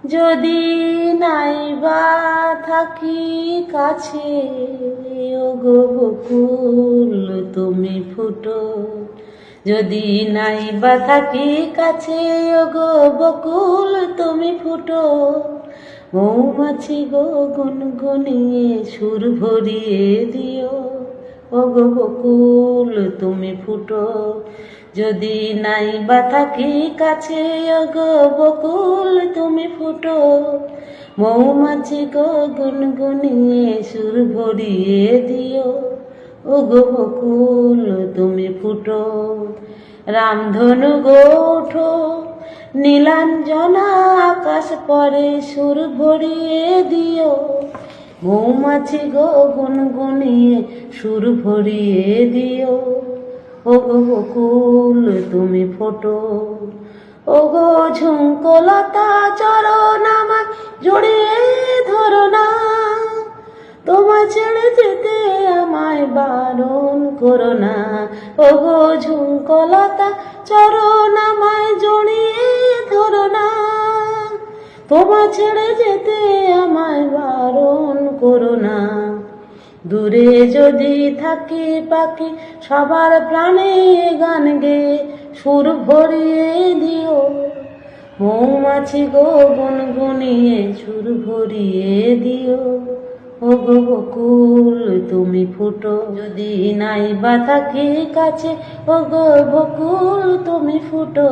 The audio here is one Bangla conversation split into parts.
যদি নাইবা থাকি কাছে, ওগো বকুল তুমি ফুটো। যদি নাইবা থাকি কাছে, ওগো বকুল তুমি ফুটো। মৌমাছি গো গুনগুনিয়ে সুর ভরিয়ে দিও, ওগো বকুল তুমি ফুটো। যদি নাইবা থাকি কাছে, ওগো বকুল তুমি ফুটো। মৌমাছি গো গুনগুনিয়ে সুর ভরিয়ে দিও, ওগো বকুল তুমি ফুটো। রামধনু গো ওঠো, নীলাঞ্জনা আকাশ পরে সুর ভরিয়ে দিও। মৌমাছি গো গুনগুনিয়ে সুর ভরিয়ে দিও, ওগো বকুল তুমি ফোটো। ওগো ঝুঙ্কলতা চরণ আমার জড়িয়ে ধরো না, তোমায় ছেড়ে যেতে আমায় বারণ করো না। ওগো ঝুঙ্কলতা চরণ আমায় জড়িয়ে ধরো না, তোমায় ছেড়ে যেতে আমায় বারণ করো না। দূরে যদি থাকি পাখি সবার প্রাণে গান গেয়ে সুর ভরিয়ে দিও। মৌমাছি গো গুনগুনিয়ে সুর ভরিয়ে দিও, ওগো বকুল তুমি ফুটো। যদি নাইবা থাকি কাছে, ওগো বকুল তুমি ফুটো।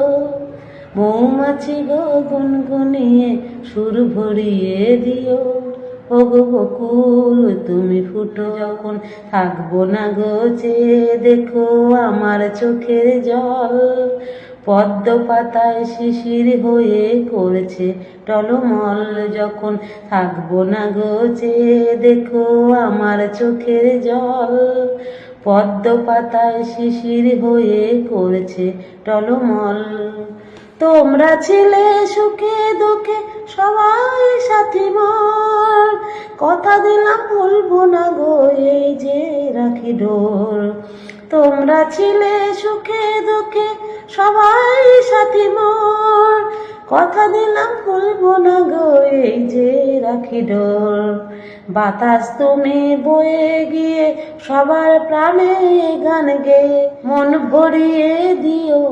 মৌমাছি গো গুনগুনিয়ে সুর ভরিয়ে দিও, ওগো বকুল তুমি ফুটো। যখন থাকবো না গো চেয়ে দেখো আমার চোখের জল, পদ্ম পাতায় শিশির হয়ে করেছে টলমল। যখন থাকবো না গো চেয়ে দেখো আমার চোখের জল, পদ্ম পাতায় শিশির হয়ে করেছে টলমল। তোমরা ছিলে সুখে দুঃখে সবাই সাথী মোর, কথা দিলাম ভুলবো না গো এই যে রাখি ডোর। তোমরা ছিলে সুখে দুঃখে সবাই সাথী মোর, কথা দিলাম ভুলবো না গো এই যে রাখি ডোর। বাতাস তুমি বয়ে গিয়ে সবার প্রাণে গান গেয়ে মন ভরিয়ে দিও।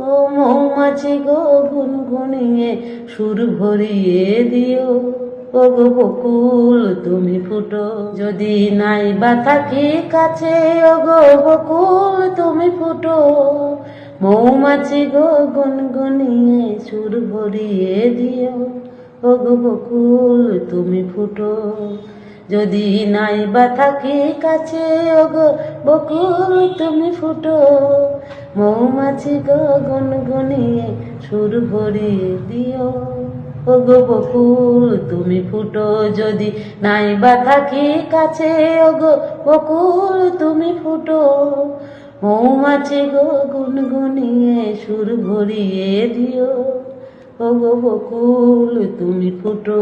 ও মৌমাছি গো গুনগুনিয়ে সুর ভরিয়ে দিও, ওগো বকুল তুমি ফুটো। যদি নাইবা থাকি কাছে, ওগো বকুল তুমি ফুটো। মৌমাছি গো গুনগুনিয়ে সুর ভরিয়ে দিও, ওগো বকুল তুমি ফুটো। যদি নাইবা থাকি কাছে, ওগো বকুল তুমি ফুটো। মৌমাছি গো গুনগুনিয়ে সুর ভরিয়ে দিও, ওগো বকুল তুমি ফুটো। যদি নাইবা থাকি কাছে, ওগো বকুল তুমি ফুটো। মৌমাছি গো গুনগুনিয়ে সুর ভরিয়ে দিও, ওগো বকুল তুমি ফুটো।